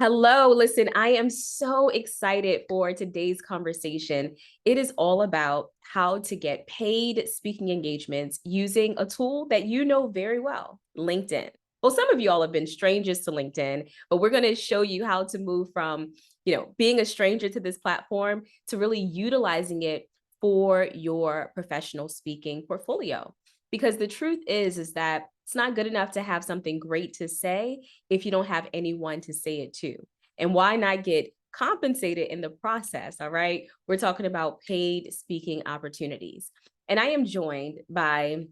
Hello, listen, I am so excited for today's conversation. It is all about how to get paid speaking engagements using a tool that you know very well, LinkedIn. Well, some of you all have been strangers to LinkedIn, but we're going to show you how to move from, being a stranger to this platform to really utilizing it for your professional speaking portfolio. Because the truth is that it's not good enough to have something great to say if you don't have anyone to say it to. And why not get compensated in the process? All right. We're talking about paid speaking opportunities. And I am joined by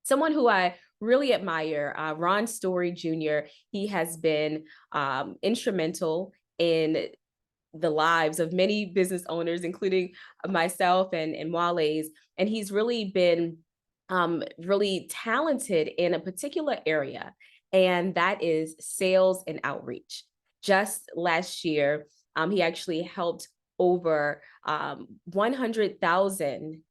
someone who I really admire, Ron Story Jr. He has been instrumental in the lives of many business owners, including myself and Wale's. And he's really been really talented in a particular area, and that is sales and outreach. Just last year, he actually helped over 100,000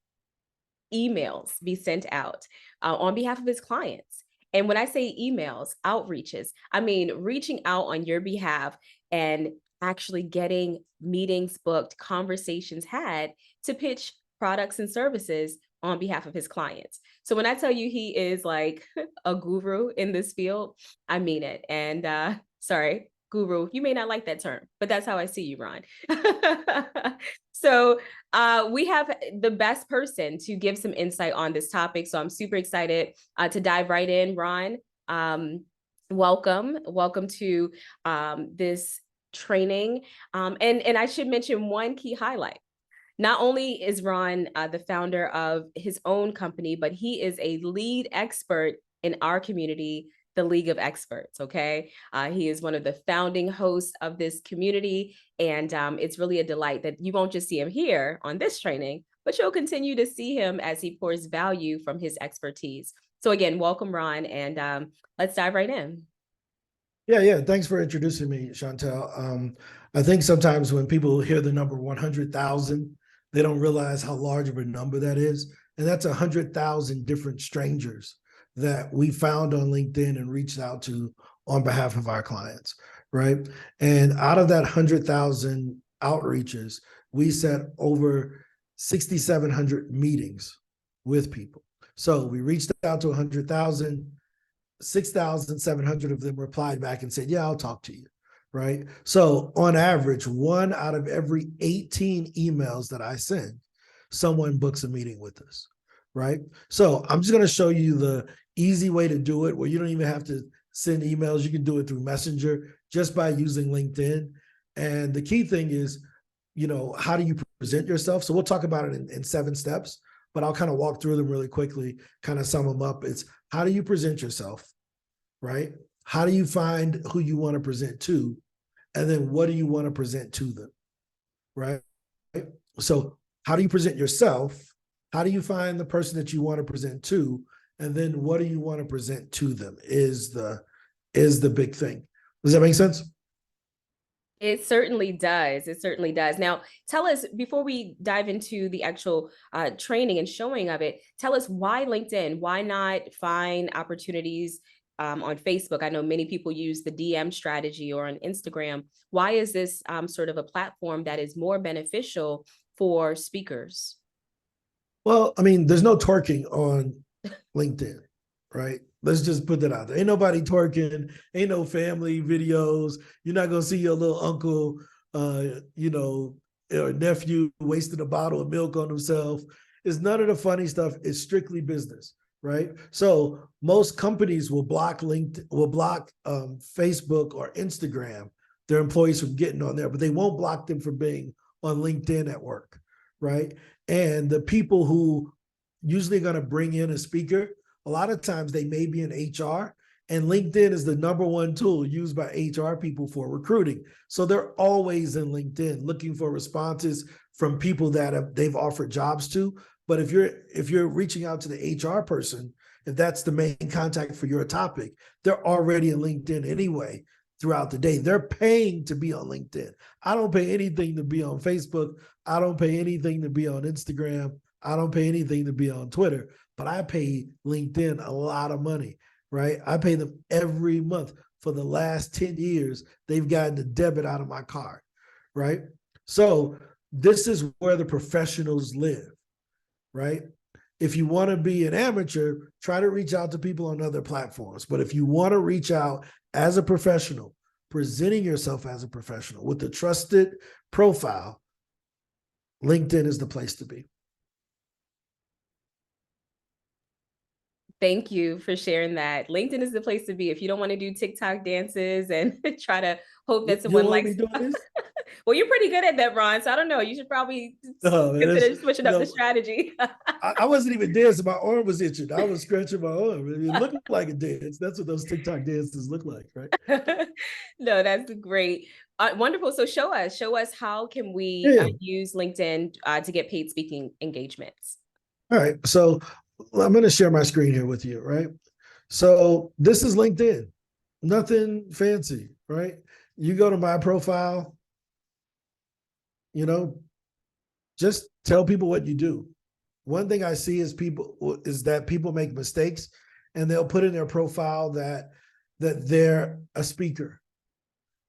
emails be sent out on behalf of his clients. And when I say emails, outreaches, I mean reaching out on your behalf and actually getting meetings booked, conversations had to pitch products and services on behalf of his clients. So when I tell you he is like a guru in this field, I mean it. And sorry, guru, you may not like that term, but that's how I see you, Ron. So we have the best person to give some insight on this topic. So I'm super excited to dive right in. Ron, welcome to this training. And I should mention one key highlight. Not only is Ron the founder of his own company, but he is a lead expert in our community, the League of Experts. Okay. He is one of the founding hosts of this community. And it's really a delight that you won't just see him here on this training, but you'll continue to see him as he pours value from his expertise. So again, welcome, Ron, and let's dive right in. Yeah. Thanks for introducing me, Chantel. I think sometimes when people hear the number 100,000, they don't realize how large of a number that is. And that's 100,000 different strangers that we found on LinkedIn and reached out to on behalf of our clients, right? And out of that 100,000 outreaches, we set over 6,700 meetings with people. So we reached out to 100,000, 6,700 of them replied back and said, yeah, I'll talk to you, right? So on average, 1 out of every 18 emails that I send, someone books a meeting with us, right? So I'm just going to show you the easy way to do it where you don't even have to send emails. You can do it through Messenger just by using LinkedIn. And the key thing is, how do you present yourself? So we'll talk about it in 7 steps, but I'll kind of walk through them really quickly, kind of sum them up. It's how do you present yourself, right? How do you find who you want to present to? And then what do you want to present to them, right? So how do you present yourself? How do you find the person that you want to present to? And then what do you want to present to them is the big thing. Does that make sense? It certainly does. It certainly does. Now, tell us, before we dive into the actual training and showing of it, tell us why LinkedIn? Why not find opportunities on Facebook? I know many people use the DM strategy or on Instagram. Why is this sort of a platform that is more beneficial for speakers? Well, I mean, there's no twerking on LinkedIn, right? Let's just put that out there. Ain't nobody twerking, ain't no family videos. You're not gonna see your little uncle, or nephew wasting a bottle of milk on himself. It's none of the funny stuff. It's strictly business, right? So most companies will block Facebook or Instagram, their employees from getting on there, but they won't block them from being on LinkedIn at work, right? And the people who usually going to bring in a speaker, a lot of times they may be in HR, and LinkedIn is the #1 tool used by HR people for recruiting. So they're always in LinkedIn looking for responses from people that they've offered jobs to. But if you're reaching out to the HR person, if that's the main contact for your topic, they're already in LinkedIn anyway throughout the day. They're paying to be on LinkedIn. I don't pay anything to be on Facebook. I don't pay anything to be on Instagram. I don't pay anything to be on Twitter, but I pay LinkedIn a lot of money, right? I pay them every month. for the last 10 years, they've gotten a debit out of my card, right? So this is where the professionals live, right? If you want to be an amateur, try to reach out to people on other platforms. But if you want to reach out as a professional, presenting yourself as a professional with a trusted profile, LinkedIn is the place to be. Thank you for sharing that. LinkedIn is the place to be if you don't want to do TikTok dances and try to hope that You don't someone want likes. me doing this? Well, you're pretty good at that, Ron. So I don't know. You should probably No, man. consider switching You up the know, strategy. I wasn't even dancing. My arm was itching. I was scratching my arm. It looked like a dance. That's what those TikTok dances look like, right? No, that's great. Wonderful. So show us how can we Yeah. use LinkedIn to get paid speaking engagements? All right. So I'm going to share my screen here with you, right? So this is LinkedIn. Nothing fancy, right? You go to my profile, you know, just tell people what you do. One thing I see is that people make mistakes and they'll put in their profile that they're a speaker,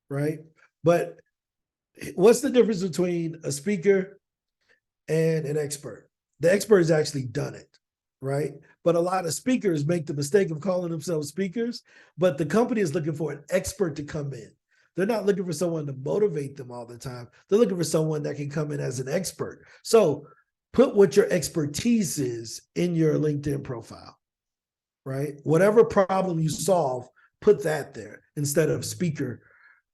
right? But what's the difference between a speaker and an expert? The expert has actually done it, right? But a lot of speakers make the mistake of calling themselves speakers, but the company is looking for an expert to come in. They're not looking for someone to motivate them all the time. They're looking for someone that can come in as an expert. So put what your expertise is in your LinkedIn profile, right? Whatever problem you solve, put that there instead of speaker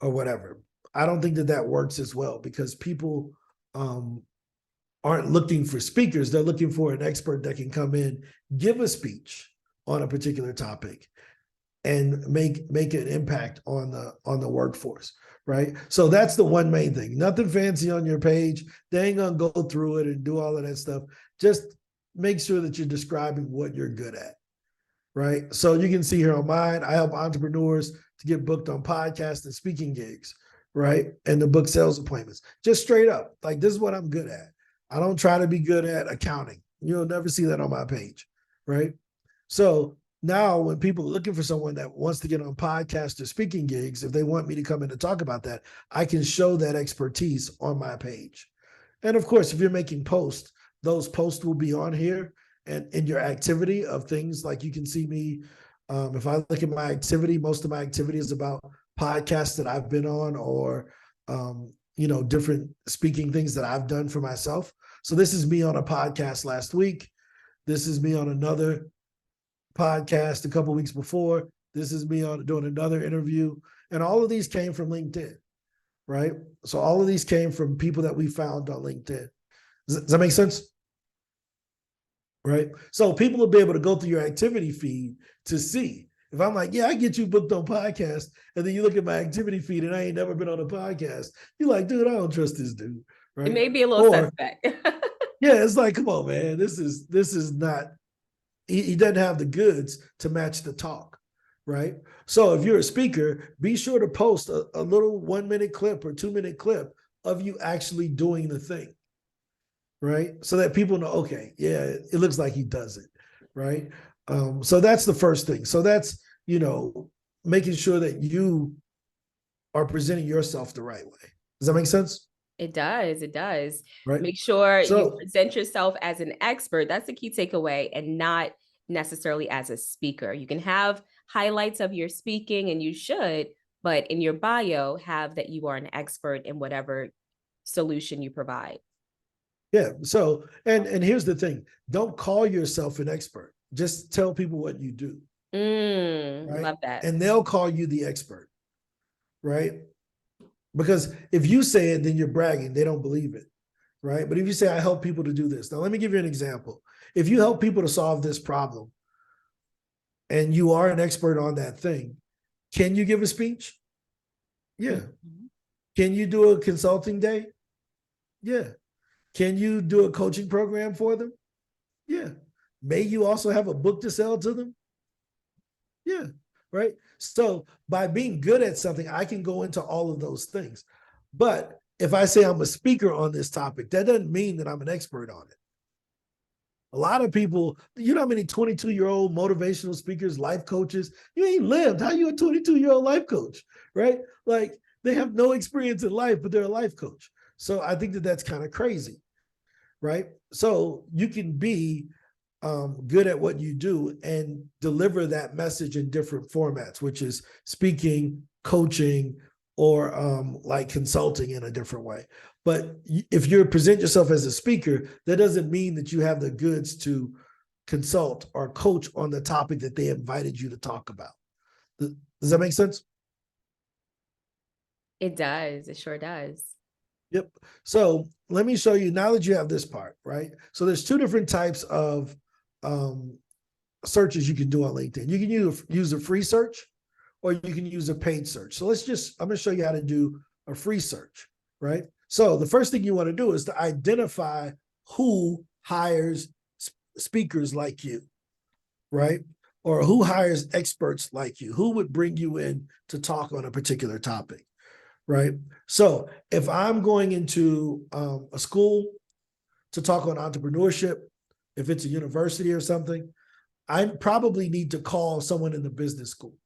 or whatever. I don't think that works as well because people aren't looking for speakers. They're looking for an expert that can come in, give a speech on a particular topic, and make an impact on the workforce, right? So that's the one main thing. Nothing fancy on your page. They ain't gonna go through it and do all of that stuff. Just make sure that you're describing what you're good at, right? So you can see here on mine, I help entrepreneurs to get booked on podcasts and speaking gigs, right? And to book sales appointments. Just straight up, like this is what I'm good at. I don't try to be good at accounting. You'll never see that on my page, right? So now when people are looking for someone that wants to get on podcast or speaking gigs, if they want me to come in and talk about that, I can show that expertise on my page. And of course, if you're making posts, those posts will be on here and in your activity of things like you can see me. If I look at my activity, most of my activity is about podcasts that I've been on or different speaking things that I've done for myself. So this is me on a podcast last week. This is me on another podcast a couple of weeks before. This is me on doing another interview. And all of these came from LinkedIn, right? So all of these came from people that we found on LinkedIn. Does that make sense? Right? So people will be able to go through your activity feed to see. If I'm like, yeah, I get you booked on podcast, and then you look at my activity feed and I ain't never been on a podcast, you're like, dude, I don't trust this dude, right? It may be a little Or suspect. yeah, it's like, come on, man, this is not. He doesn't have the goods to match the talk, right? So if you're a speaker, be sure to post a little 1 minute clip or 2 minute clip of you actually doing the thing, right? So that people know, okay, yeah, it looks like he does it, right? So that's the first thing. So that's, making sure that you are presenting yourself the right way. Does that make sense? It does. It does. Right. Make sure you So present yourself as an expert. That's the key takeaway, and not necessarily as a speaker. You can have highlights of your speaking, and you should, but in your bio, have that you are an expert in whatever solution you provide. yeah. So and here's the thing: don't call yourself an expert. Just tell people what you do. Right. Love that. And they'll call you the expert. Right. Because if you say it, then you're bragging. They don't believe it. Right. But if you say, I help people to do this. Now, let me give you an example. If you help people to solve this problem and you are an expert on that thing, can you give a speech? Yeah. Can you do a consulting day? Yeah. Can you do a coaching program for them? Yeah. May you also have a book to sell to them? Yeah. Right. So by being good at something, I can go into all of those things. But if I say I'm a speaker on this topic, that doesn't mean that I'm an expert on it. A lot of people, you know how many 22-year-old motivational speakers, life coaches, you ain't lived. How you a 22-year-old life coach, right? Like they have no experience in life, but they're a life coach. So I think that that's kind of crazy, right? So you can be good at what you do and deliver that message in different formats, which is speaking, coaching, or like consulting in a different way. But if you present yourself as a speaker, that doesn't mean that you have the goods to consult or coach on the topic that they invited you to talk about. Does that make sense? It does. It sure does. Yep. So let me show you now that you have this part, right? So there's two different types of um, searches you can do on LinkedIn. You can use a free search or you can use a paid search. So I'm going to show you how to do a free search, right? So the first thing you want to do is to identify who hires speakers like you, right? Or who hires experts like you, who would bring you in to talk on a particular topic, right? So if I'm going into a school to talk on entrepreneurship, if it's a university or something, I probably need to call someone in the business school,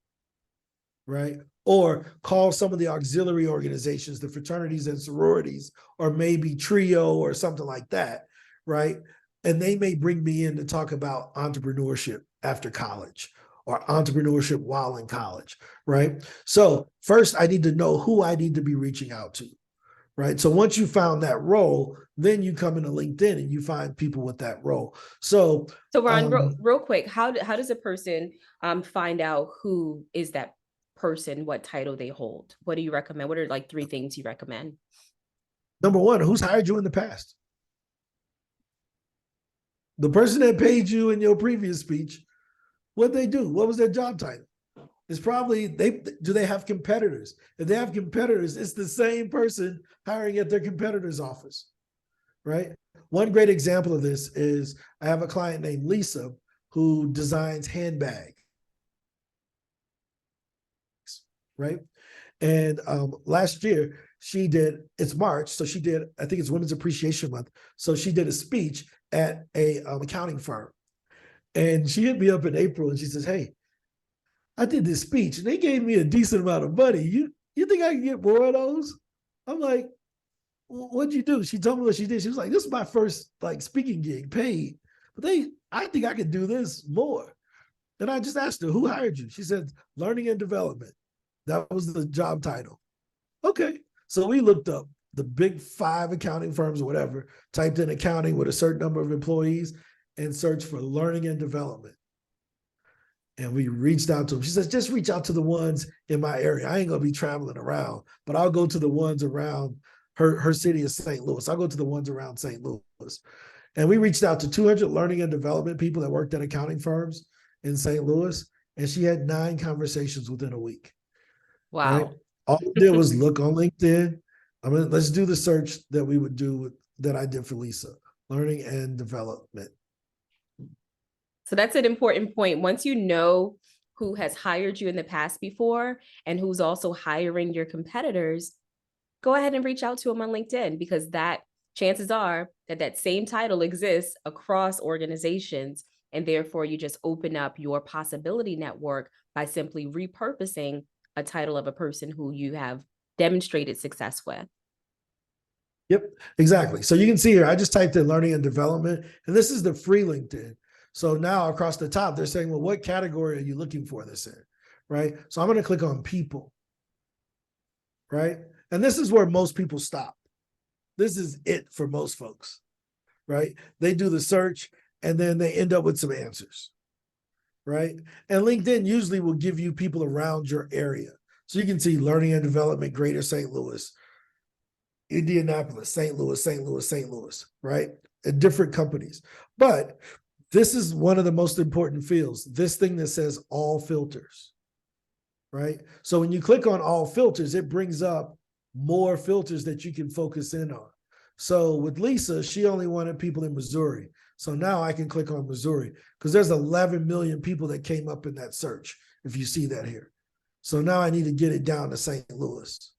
right? Or call some of the auxiliary organizations, the fraternities and sororities, or maybe TRIO or something like that, right? And they may bring me in to talk about entrepreneurship after college or entrepreneurship while in college, right? So first I need to know who I need to be reaching out to, right? So once you found that role, then you come into LinkedIn and you find people with that role. So Ron, real quick, how does a person find out who is that person, what title they hold? What do you recommend? What are like 3 things you recommend? Number one, who's hired you in the past? The person that paid you in your previous speech, what'd they do? What was their job title? It's probably do they have competitors? If they have competitors, it's the same person hiring at their competitor's office, right? One great example of this is I have a client named Lisa who designs handbags, right? And last year it's March, so she did, I think it's Women's Appreciation Month. So she did a speech at a accounting firm. And she hit me up in April and she says, hey, I did this speech and they gave me a decent amount of money. You think I can get more of those? I'm like, what'd you do? She told me what she did. She was like, this is my first like speaking gig paid, but I think I could do this more. And I just asked her, who hired you? She said, learning and development. That was the job title. Okay. So we looked up the big 5 accounting firms or whatever, typed in accounting with a certain number of employees and searched for learning and development. And we reached out to them. She says, just reach out to the ones in my area. I ain't going to be traveling around, but I'll go to the ones around her city is St. Louis. I'll go to the ones around St. Louis. And we reached out to 200 learning and development people that worked at accounting firms in St. Louis. And she had 9 conversations within a week. Wow. Right? All we did was look on LinkedIn. Let's do the search that we would do that I did for Lisa, learning and development. So that's an important point. Once you know who has hired you in the past before and who's also hiring your competitors, go ahead and reach out to them on LinkedIn, because that chances are that same title exists across organizations. And therefore you just open up your possibility network by simply repurposing a title of a person who you have demonstrated success with. Yep, exactly. So you can see here, I just typed in learning and development, and this is the free LinkedIn. So now across the top, they're saying, well, what category are you looking for this in, right? So I'm going to click on people, right? And this is where most people stop. This is it for most folks, right? They do the search and then they end up with some answers, right? And LinkedIn usually will give you people around your area. So you can see learning and development, Greater St. Louis, Indianapolis, St. Louis, St. Louis, St. Louis, right? At different companies. But this is one of the most important fields, this thing that says all filters, right? So when you click on all filters, it brings up more filters that you can focus in on. So with Lisa, she only wanted people in Missouri. So now I can click on Missouri because there's 11 million people that came up in that search, if you see that here. So now I need to get it down to St. Louis,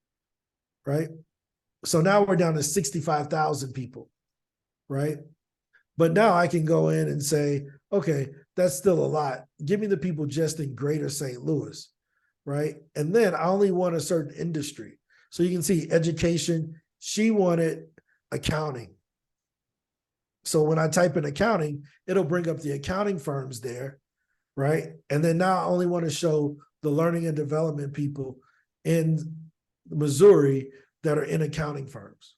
right? So now we're down to 65,000 people, right? But now I can go in and say, okay, that's still a lot. Give me the people just in greater St. Louis, right? And then I only want a certain industry. So you can see education, she wanted accounting. So when I type in accounting, it'll bring up the accounting firms there, right? And then now I only want to show the learning and development people in Missouri that are in accounting firms.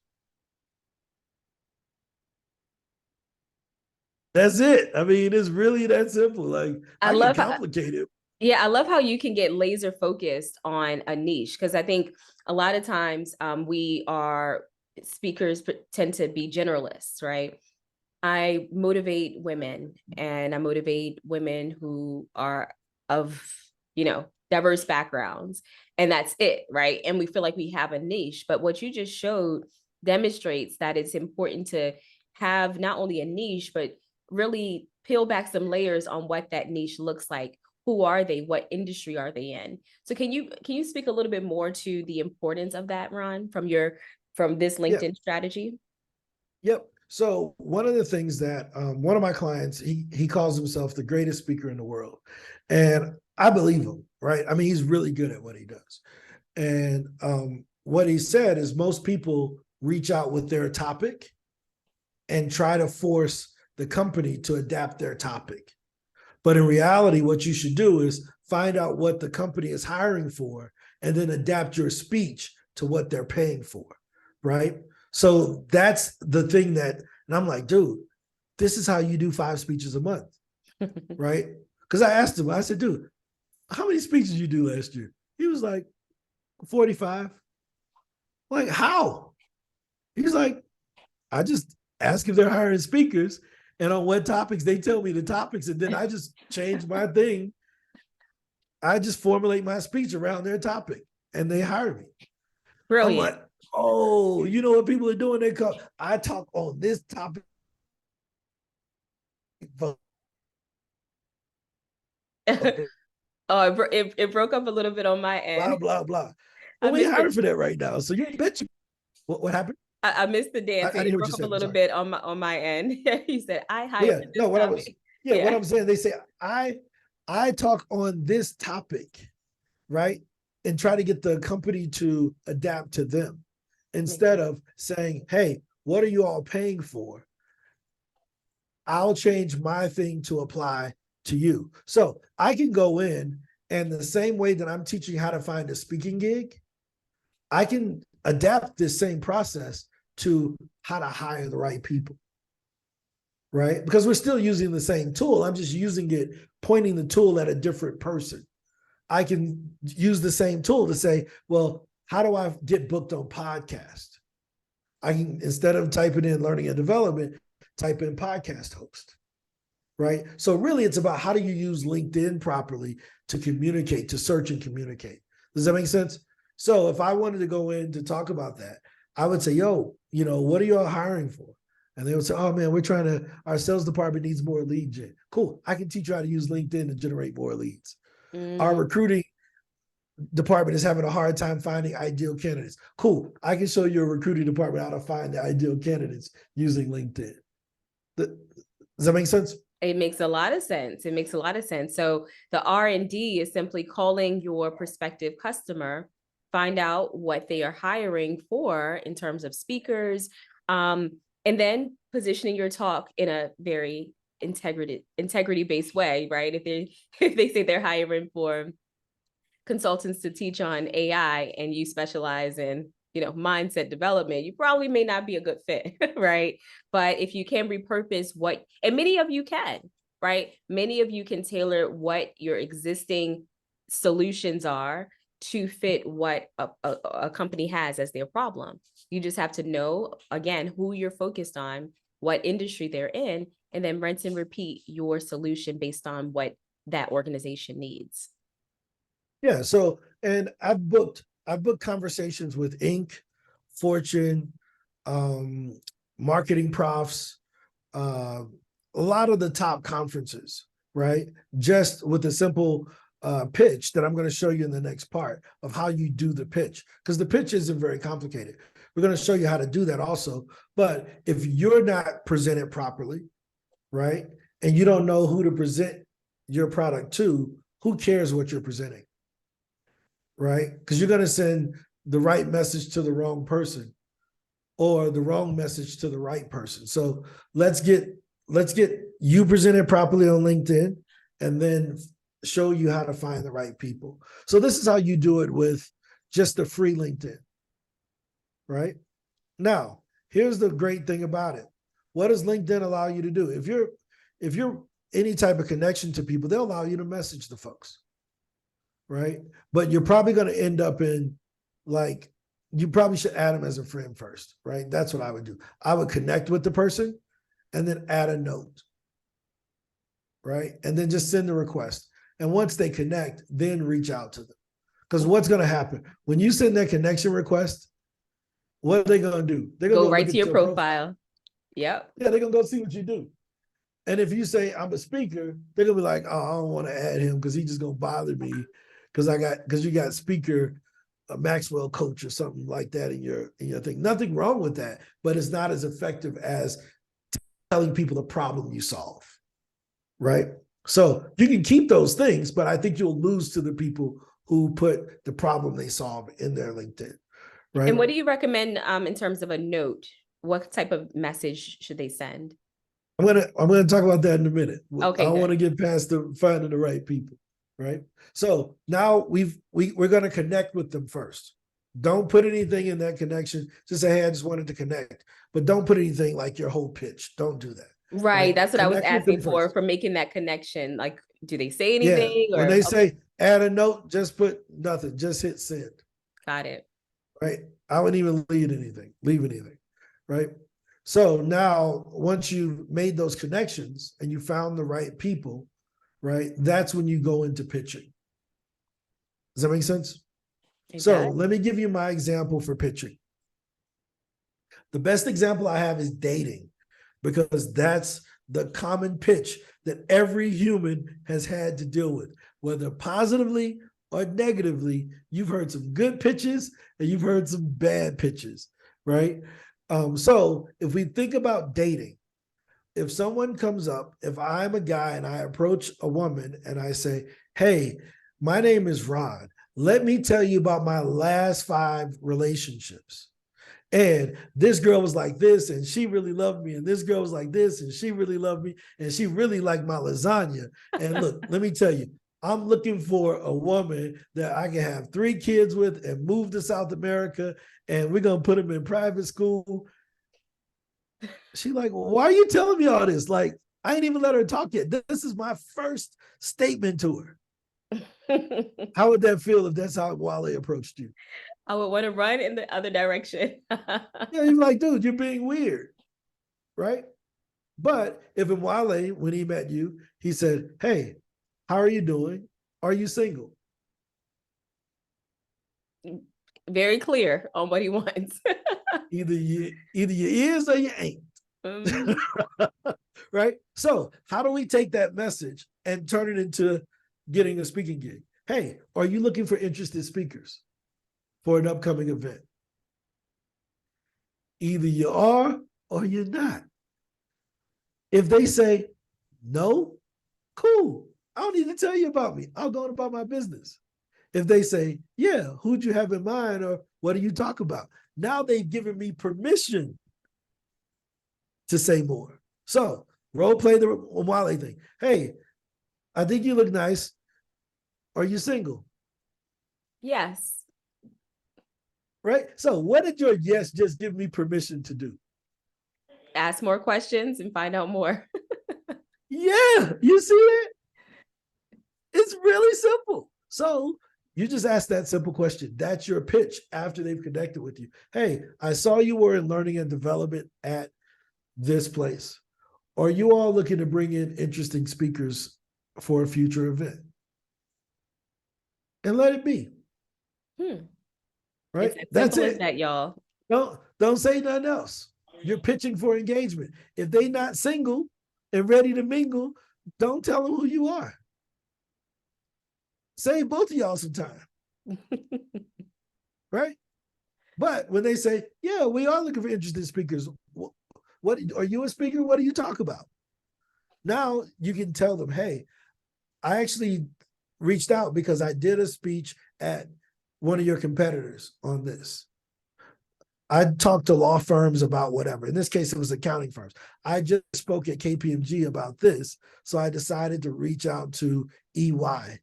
That's it. I mean, it's really that simple. Like I I can love complicate it. Yeah, I love how you can get laser focused on a niche, because I think a lot of times we are speakers tend to be generalists, right? I motivate women, and I motivate women who are of, diverse backgrounds, and that's it, right? And we feel like we have a niche, but what you just showed demonstrates that it's important to have not only a niche, but really peel back some layers on what that niche looks like. Who are they? What industry are they in? So can you speak a little bit more to the importance of that, Ron, from this Yeah. LinkedIn strategy? Yep. So one of the things that one of my clients, he calls himself the greatest speaker in the world, and I believe him. Right? I mean, he's really good at what he does. And what he said is most people reach out with their topic and try to force the company to adapt their topic. But in reality, what you should do is find out what the company is hiring for and then adapt your speech to what they're paying for, right? So that's the thing that, and I'm like, dude, this is how you do 5 speeches a month, right? Because I asked him, I said, dude, how many speeches you do last year? He was like, 45. Like, how? He's like, I just ask if they're hiring speakers and on what topics they tell me the topics, and then I just change my thing. I just formulate my speech around their topic and they hire me. I'm Brilliant. like, oh, you know what people are doing? They call, I talk on this topic. Oh, it broke up a little bit on my Blah, end. blah, blah. I Well, we missed hiring it. for that right now. So you bet you. What happened? I missed the dancing. I didn't It hear what you broke up a said. I'm little sorry. bit on my end. He said, "I Well, hired yeah, for this no, what I was, topic." yeah, what Yeah. I'm saying, they say, I talk on this topic, right? And try to get the company to adapt to them Makes instead sense. of saying, hey, what are you all paying for? I'll change my thing to apply to you. So I can go in, and the same way that I'm teaching how to find a speaking gig, I can adapt this same process to how to hire the right people, right? Because we're still using the same tool. I'm just using it, pointing the tool at a different person. I can use the same tool to say, well, how do I get booked on podcast? I can, instead of typing in learning and development, type in podcast host, right? So really it's about how do you use LinkedIn properly to communicate, to search and communicate. Does that make sense? So if I wanted to go in to talk about that, I would say, yo, what are y'all hiring for? And they would say, oh man, our sales department needs more lead gen. Cool. I can teach you how to use LinkedIn to generate more leads. Our Mm, recruiting department is having a hard time finding ideal candidates. Cool. I can show your recruiting department how to find the ideal candidates using LinkedIn. Does that make sense? it makes a lot of sense. It makes a lot of sense. So the R&D is simply calling your prospective customer, find out what they are hiring for in terms of speakers, and then positioning your talk in a very integrity based way, right? If they say they're hiring for consultants to teach on AI and you specialize in, mindset development, you probably may not be a good fit, right? But if you can repurpose and many of you can, right? Many of you can tailor what your existing solutions are to fit what a company has as their problem. You just have to know, again, who you're focused on, what industry they're in, and then rinse and repeat your solution based on what that organization needs. Yeah. So, and I've booked conversations with Inc., Fortune, um, marketing profs, uh, a lot of the top conferences, right? Just with a simple pitch that I'm going to show you in the next part of how you do the pitch, because the pitch isn't very complicated. We're going to show you how to do that also. But if you're not presented properly, right? And you don't know who to present your product to, who cares what you're presenting, right? Because you're going to send the right message to the wrong person or the wrong message to the right person. So let's get you presented properly on LinkedIn and then show you how to find the right people. So this is how you do it with just the free LinkedIn, right? Now, here's the great thing about it. What does LinkedIn allow you to do? If you're any type of connection to people, they'll allow you to message the folks, right? But you're probably going to end up in like, you probably should add them as a friend first, right? That's what I would do. I would connect with the person and then add a note, right? And then just send the request. And once they connect, then reach out to them. Because what's going to happen when you send that connection request, what are they going to do? They're going to Go go right look to at your your profile. profile. Yep. Yeah, they're going to go see what you do. And if you say I'm a speaker, they're going to be like, oh, I don't want to add him because he's just going to bother me because you got speaker a Maxwell coach or something like that in your thing. Nothing wrong with that, but it's not as effective as telling people the problem you solve, right? So you can keep those things, but I think you'll lose to the people who put the problem they solve in their LinkedIn, right? And what do you recommend in terms of a note? What type of message should they send? I'm gonna talk about that in a minute. Okay, I want to good. get past the finding the right people, right? So now we're gonna connect with them first. Don't put anything in that connection. Just say, hey, I just wanted to connect, but don't put anything like your whole pitch. Don't do that. Right. Right? That's what I was Connect with them asking first. for making that connection. Like, do they say Yeah. anything When or they okay, say add a note, just put nothing. Just hit send. got it. Right? I wouldn't even leave anything. Right? So now, once you've made those connections and you found the right people, right, that's when you go into pitching. Does that make sense? It So does. let me give you my example for pitching. The best example I have is dating, because that's the common pitch that every human has had to deal with, whether positively or negatively. You've heard some good pitches and you've heard some bad pitches, right? So if we think about dating, if someone comes up, if I'm a guy and I approach a woman and I say, hey, my name is Rod. Let me tell you about my last 5 relationships. And this girl was like this, and she really loved me. And this girl was like this, and she really loved me. And she really liked my lasagna. And look, let me tell you, I'm looking for a woman that I can have 3 kids with and move to South America. And we're going to put them in private school. She like, well, why are you telling me all this? Like, I ain't even let her talk yet. This is my first statement to her. How would that feel if that's how Wale approached you? I would want to run in the other direction. Yeah, you're like, dude, you're being weird, right? But if in Wale, when he met you, he said, hey, how are you doing? Are you single? Very clear on what he wants. Either you is or you ain't. Mhm. Right? So how do we take that message and turn it into getting a speaking gig? Hey, are you looking for interested speakers for an upcoming event? Either you are or you're not. If they say no, cool. I don't need to tell you about me. I'll go on about my business. If they say, yeah, who'd you have in mind or what do you talk about? Now they've given me permission to say more. So role play the Wale thing. Hey, I think you look nice. Are you single? Yes. Right? So what did your yes just give me permission to do? Ask more questions and find out more. Yeah, you see it? It's really simple. So you just ask that simple question. That's your pitch after they've connected with you. Hey, I saw you were in learning and development at this place. Are you all looking to bring in interesting speakers for a future event? And let it be. Right? It's as That's simple as it. that, y'all. Don't say nothing else. You're pitching for engagement. If they not single and ready to mingle, don't tell them who you are. Save both of y'all some time. Right? But when they say, yeah, we are looking for interested speakers, what are you a speaker? What do you talk about? Now you can tell them, hey, I actually reached out because I did a speech at one of your competitors on this. I talked to law firms about whatever. In this case, it was accounting firms. I just spoke at KPMG about this. So I decided to reach out to EY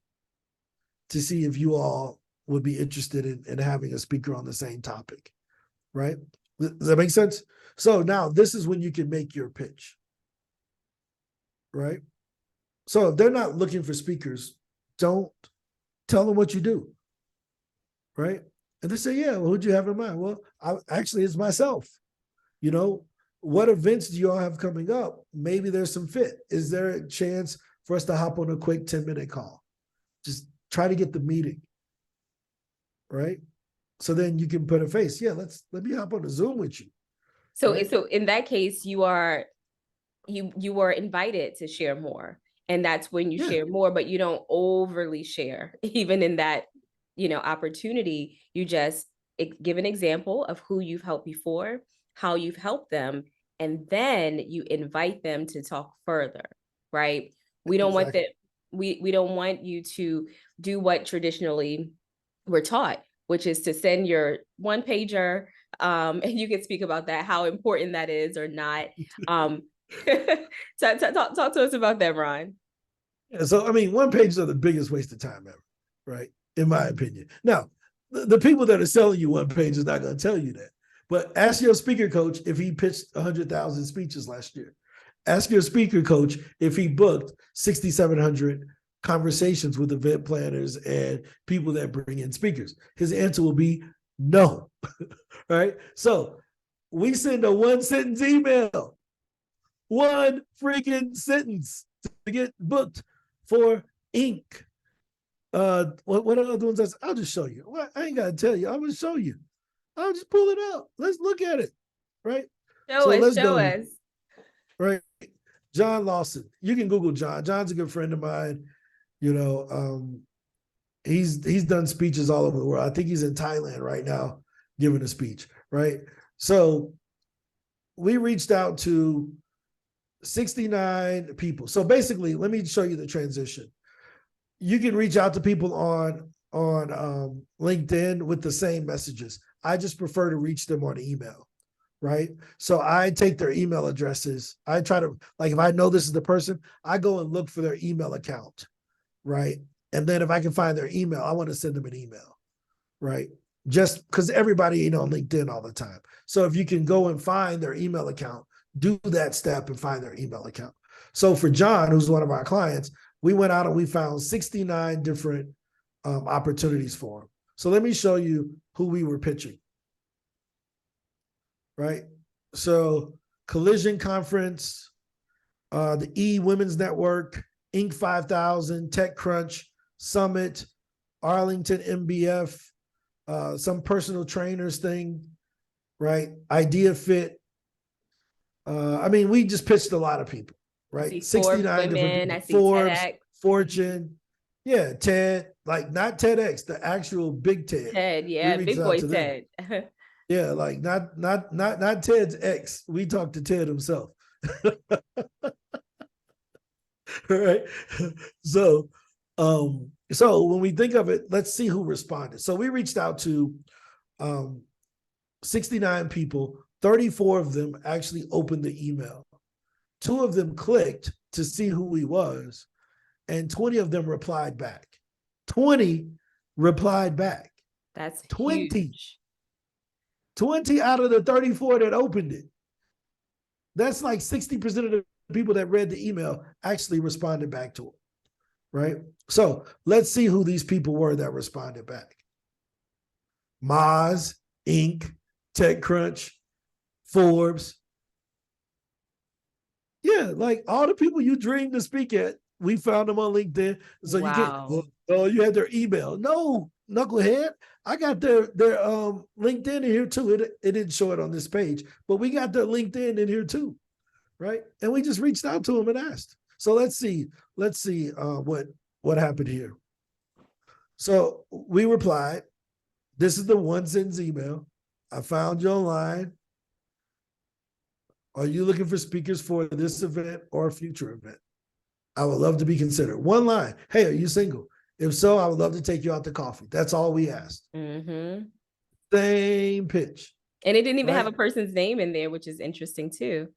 to see if you all would be interested in having a speaker on the same topic, right? Does that make sense? So now this is when you can make your pitch, right? So if they're not looking for speakers, don't tell them what you do, right? And they say, yeah, well, who'd you have in mind? Well, actually, it's myself. You know, what events do you all have coming up? Maybe there's some fit. Is there a chance for us to hop on a quick 10-minute call? Just try to get the meeting, right? So then you can put a face. Yeah, let me hop on a Zoom with you. So, right? so in that case, you were invited to share more, and that's when you Yeah. share more, but you don't overly share. Even in that, opportunity, you just give an example of who you've helped before, how you've helped them, and then you invite them to talk further, right? We don't want Exactly. that. We don't want you to do what traditionally we're taught, which is to send your one pager, and you can speak about that, how important that is or not. Talk to us about that, Ron. Yeah, so, I mean, one pages are the biggest waste of time ever, right? In my opinion. Now, the people that are selling you one page is not going to tell you that. But ask your speaker coach if he pitched 100,000 speeches last year. Ask your speaker coach if he booked 6,700 conversations with event planners and people that bring in speakers. His answer will be no, right? So we send a one sentence email, one freaking sentence to get booked for ink. What other ones? I'll just show you. Well, I ain't gotta tell you. I'm gonna show you. I'll just pull it up. Let's look at it. Right. Show So us, let's show go. us. Right. John Lawson. You can Google John. John's a good friend of mine. You know, he's done speeches all over the world. I think he's in Thailand right now giving a speech. Right. So we reached out to 69 people. So basically, let me show you the transition. You can reach out to people on LinkedIn with the same messages. I just prefer to reach them on email, right? So I take their email addresses. I try to, like, if I know this is the person, I go and look for their email account, right? And then if I can find their email, I want to send them an email, right? Just because everybody ain't on LinkedIn all the time. So if you can go and find their email account, do that step and find their email account. So for John, who's one of our clients, we went out and we found 69 different opportunities for him. So let me show you who we were pitching, right? So Collision Conference, the E Women's Network, Inc. 5000, TechCrunch, Summit, Arlington MBF, some personal trainers thing, right? Idea Fit. I mean, we just pitched a lot of people, right? 69 different Women, people. I see Forbes, TEDx. Fortune, yeah, TED, like not TEDx, the actual big TED. Ted, We yeah, reached big out boy to them. Ted. Yeah, like not Ted's ex. We talked to Ted himself. Right. So so when we think of it, let's see who responded. So we reached out to 69 people, 34 of them actually opened the email. 2 of them clicked to see who he was, and 20 of them replied back. 20 replied back. That's 20. huge. 20 out of the 34 that opened it. That's like 60% of the people that read the email actually responded back to it, right? So let's see who these people were that responded back. Moz, Inc., TechCrunch, Forbes. Yeah, like all the people you dreamed to speak at, we found them on LinkedIn. So you get, Wow. oh, you had their email. No, knucklehead. I got their LinkedIn in here too. It didn't show it on this page, but we got their LinkedIn in here too, right? And we just reached out to them and asked. So let's see what happened here. So we replied, this is the one sentence email. I found you online. Are you looking for speakers for this event or a future event? I would love to be considered. One line. Hey, are you single? If so, I would love to take you out to coffee. That's all we asked. Mm-hmm. Same pitch, And it didn't even have right? a person's name in there, which is interesting too.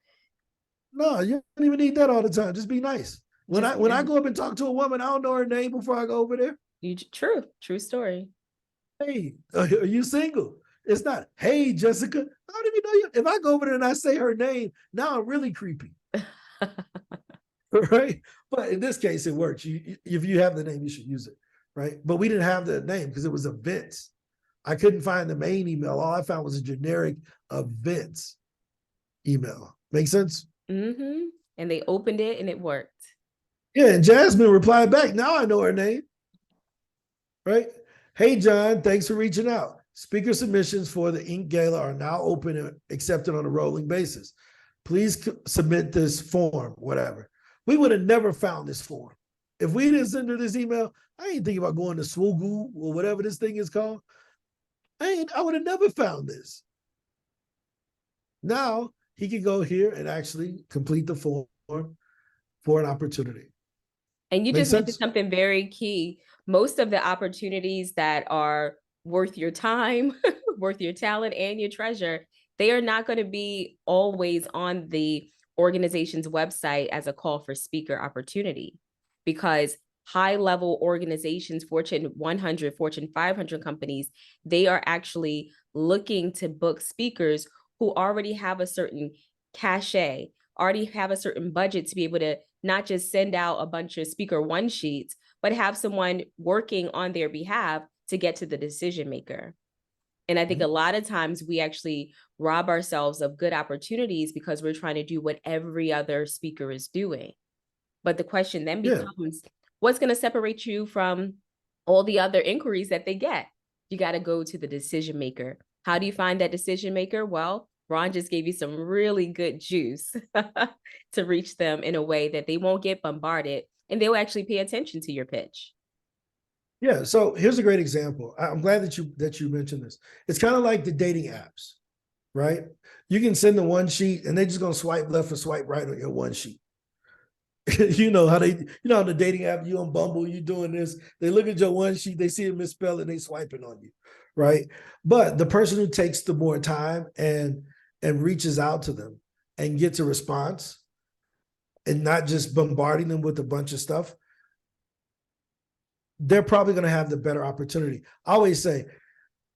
No, you don't even need that all the time. Just be nice. When Just I be when I nice. go up and talk to a woman, I don't know her name before I go over there. True story. Hey, are you single? It's not, hey, Jessica. I don't even know you. If I go over there and I say her name, now I'm really creepy, right? But in this case, it works. If you have the name, you should use it, right? But we didn't have the name because it was events. I couldn't find the main email. All I found was a generic events email. Make sense? Mm-hmm. And they opened it and it worked. Yeah, and Jasmine replied back. Now I know her name, right? Hey, John, thanks for reaching out. Speaker submissions for the Ink Gala are now open and accepted on a rolling basis. Please submit this form, whatever. We would have never found this form. If we didn't send her this email, I ain't thinking about going to Swoogle or whatever this thing is called. I would have never found this. Now he can go here and actually complete the form for an opportunity. And you Make just mentioned sense? something very key. Most of the opportunities that are worth your time, worth your talent, and your treasure, they are not going to be always on the organization's website as a call for speaker opportunity because high level organizations, Fortune 100, Fortune 500 companies, they are actually looking to book speakers who already have a certain cachet, already have a certain budget to be able to not just send out a bunch of speaker one sheets, but have someone working on their behalf to get to the decision maker. And I think a lot of times we actually rob ourselves of good opportunities because we're trying to do what every other speaker is doing. But the question then Yeah. becomes, what's going to separate you from all the other inquiries that they get? You got to go to the decision maker. How do you find that decision maker? Well, Ron just gave you some really good juice to reach them in a way that they won't get bombarded and they'll actually pay attention to your pitch. Yeah. So here's a great example. I'm glad that you mentioned this. It's kind of like the dating apps, right? You can send the one sheet and they're just gonna swipe left or swipe right on your one sheet. You know how on the dating app, you on Bumble, you doing this. They look at your one sheet, they see it misspelled, and they swiping on you, right? But the person who takes the more time and reaches out to them and gets a response and not just bombarding them with a bunch of stuff, they're probably going to have the better opportunity. I always say,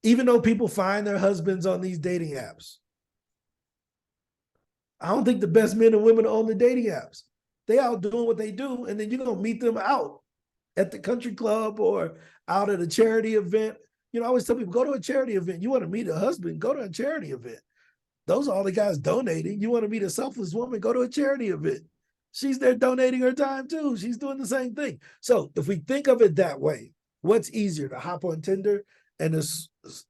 even though people find their husbands on these dating apps, I don't think the best men and women are on the dating apps. They out doing what they do, and then you're gonna meet them out at the country club or out at a charity event. I always tell people, go to a charity event. You want to meet a husband, go to a charity event. Those are all the guys donating. You want to meet a selfless woman, go to a charity event. She's there donating her time too. She's doing the same thing. So if we think of it that way, what's easier to hop on Tinder and to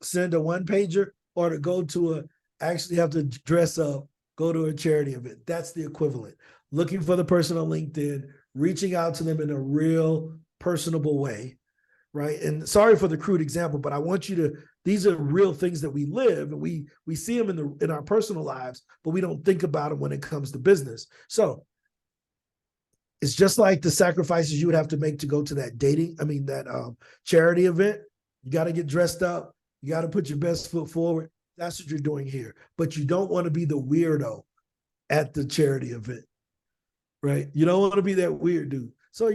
send a one pager or to go to actually have to dress up, go to a charity event? That's the equivalent. Looking for the person on LinkedIn, reaching out to them in a real personable way, right? And sorry for the crude example, but I want you to, these are real things that we live and we see them in our personal lives, but we don't think about them when it comes to business. So it's just like the sacrifices you would have to make to go to that charity event. You got to get dressed up. You got to put your best foot forward. That's what you're doing here. But you don't want to be the weirdo at the charity event, right? You don't want to be that weird dude. So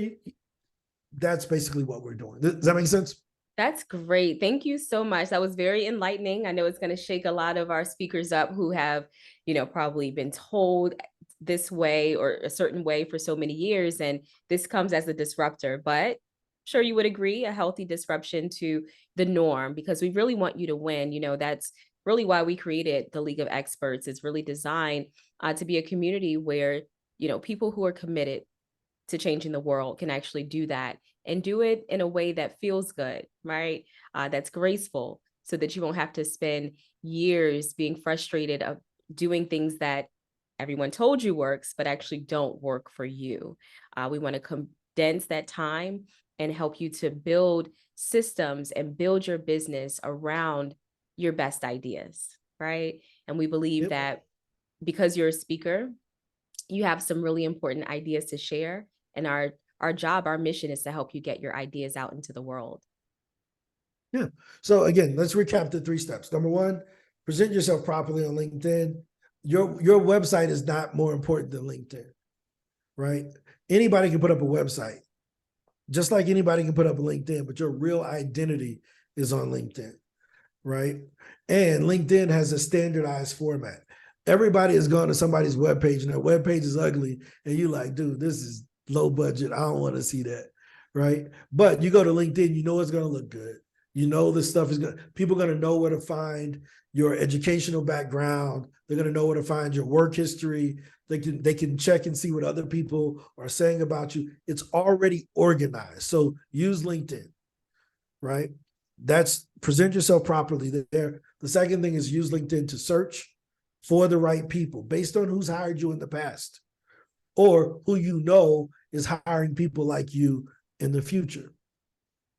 that's basically what we're doing. Does that make sense? That's great. Thank you so much. That was very enlightening. I know it's going to shake a lot of our speakers up who have, probably been told this way or a certain way for so many years. And this comes as a disruptor, but I'm sure you would agree, a healthy disruption to the norm because we really want you to win. That's really why we created the League of Experts. It's really designed to be a community where, people who are committed to changing the world can actually do that and do it in a way that feels good, right? That's graceful so that you won't have to spend years being frustrated of doing things that everyone told you works, but actually don't work for you. We want to condense that time and help you to build systems and build your business around your best ideas, right? And we believe Yep. that because you're a speaker, you have some really important ideas to share And our job, our mission is to help you get your ideas out into the world. Yeah. So again, let's recap the 3 steps. Number 1, present yourself properly on LinkedIn. Your website is not more important than LinkedIn, right? Anybody can put up a website, just like anybody can put up a LinkedIn, but your real identity is on LinkedIn, right? And LinkedIn has a standardized format. Everybody has gone to somebody's webpage and their webpage is ugly, and you're like, dude, this is low budget. I don't want to see that, right? But you go to LinkedIn, you know it's going to look good. You know this stuff is going. People are going to know where to find your educational background. They're going to know where to find your work history. They can check and see what other people are saying about you. It's already organized. So use LinkedIn, right? That's present yourself properly there. The second thing is use LinkedIn to search for the right people based on who's hired you in the past or who you know is hiring people like you in the future,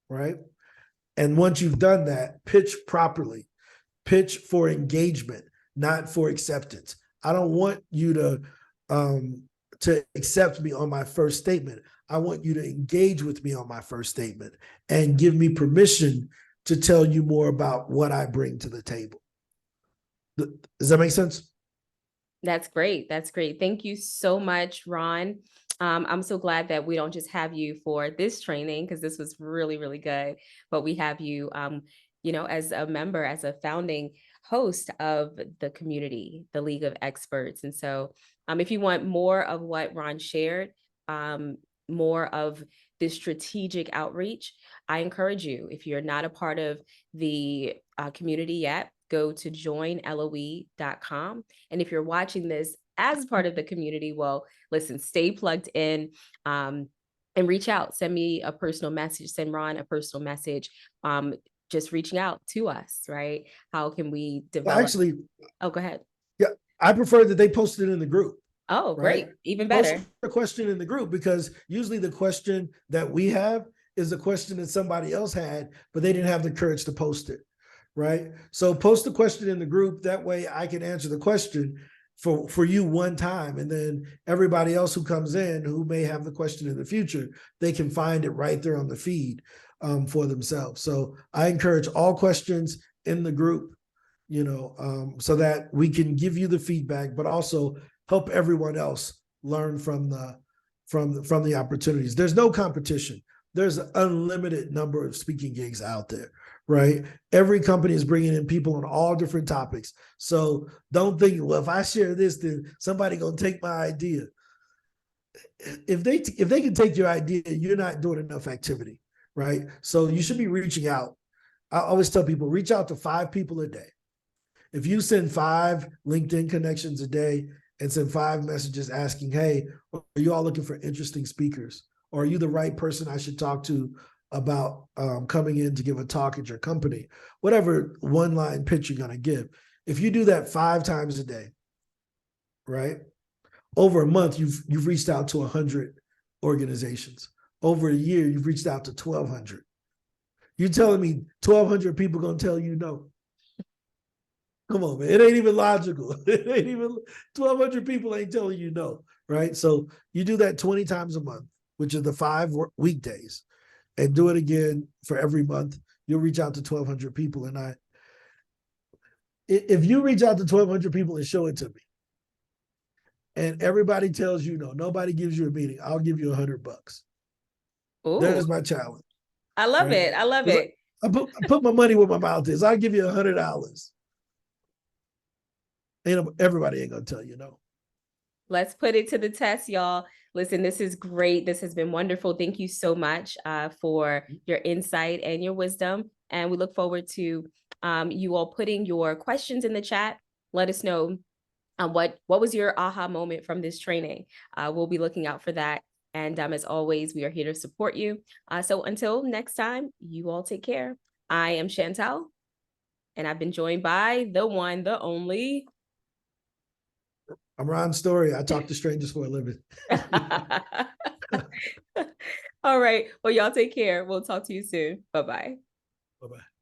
right? And once you've done that, pitch properly. Pitch for engagement, not for acceptance. I don't want you to accept me on my first statement. I want you to engage with me on my first statement and give me permission to tell you more about what I bring to the table. Does that make sense? That's great. That's great. Thank you so much, Ron. I'm so glad that we don't just have you for this training because this was really, really good, but we have you, as a member, as a founding host of the community, the League of Experts. And so if you want more of what Ron shared, more of this strategic outreach, I encourage you, if you're not a part of the community yet, go to joinloe.com. And if you're watching this as part of the community, well, listen, stay plugged in and reach out. Send me a personal message, send Ron a personal message. Just reaching out to us, right? How can we develop? Well, actually, oh, go ahead. Yeah, I prefer that they post it in the group. Oh, Right? great. Even Post better. the question in the group because usually the question that we have is a question that somebody else had, but they didn't have the courage to post it. Right? So post the question in the group. That way I can answer the question for you one time. And then everybody else who comes in who may have the question in the future, they can find it right there on the feed for themselves. So I encourage all questions in the group, so that we can give you the feedback, but also help everyone else learn from the opportunities. There's no competition. There's an unlimited number of speaking gigs out there, right? Every company is bringing in people on all different topics. So don't think, well, if I share this, then somebody gonna take my idea. If they can take your idea, you're not doing enough activity, right? So you should be reaching out. I always tell people, reach out to 5 people a day. If you send 5 LinkedIn connections a day and send 5 messages asking, hey, are you all looking for interesting speakers? Or are you the right person I should talk to about coming in to give a talk at your company? Whatever one-line pitch you're going to give. If you do that 5 times a day, right? Over a month, you've reached out to 100 organizations. Over a year, you've reached out to 1,200. You're telling me 1,200 people going to tell you no? Come on, man. It ain't even logical. It ain't even 1,200 people ain't telling you no, right? So you do that 20 times a month, which are the 5 weekdays, and do it again for every month. You'll reach out to 1,200 people. And if you reach out to 1,200 people and show it to me, and everybody tells you no, nobody gives you a meeting, I'll give you $100. Ooh, There's my challenge. I love Right? it. I love it. I put my money where my mouth is. I'll give you $100. Everybody ain't gonna tell you no. Let's put it to the test, y'all. Listen, this is great. This has been wonderful. Thank you so much for your insight and your wisdom. And we look forward to you all putting your questions in the chat. Let us know what was your aha moment from this training. We'll be looking out for that. And as always, we are here to support you. So until next time, you all take care. I am Chantel, and I've been joined by the one, the only. I'm Ron Story. I talk to strangers for a living. All right. Well, y'all take care. We'll talk to you soon. Bye-bye. Bye-bye.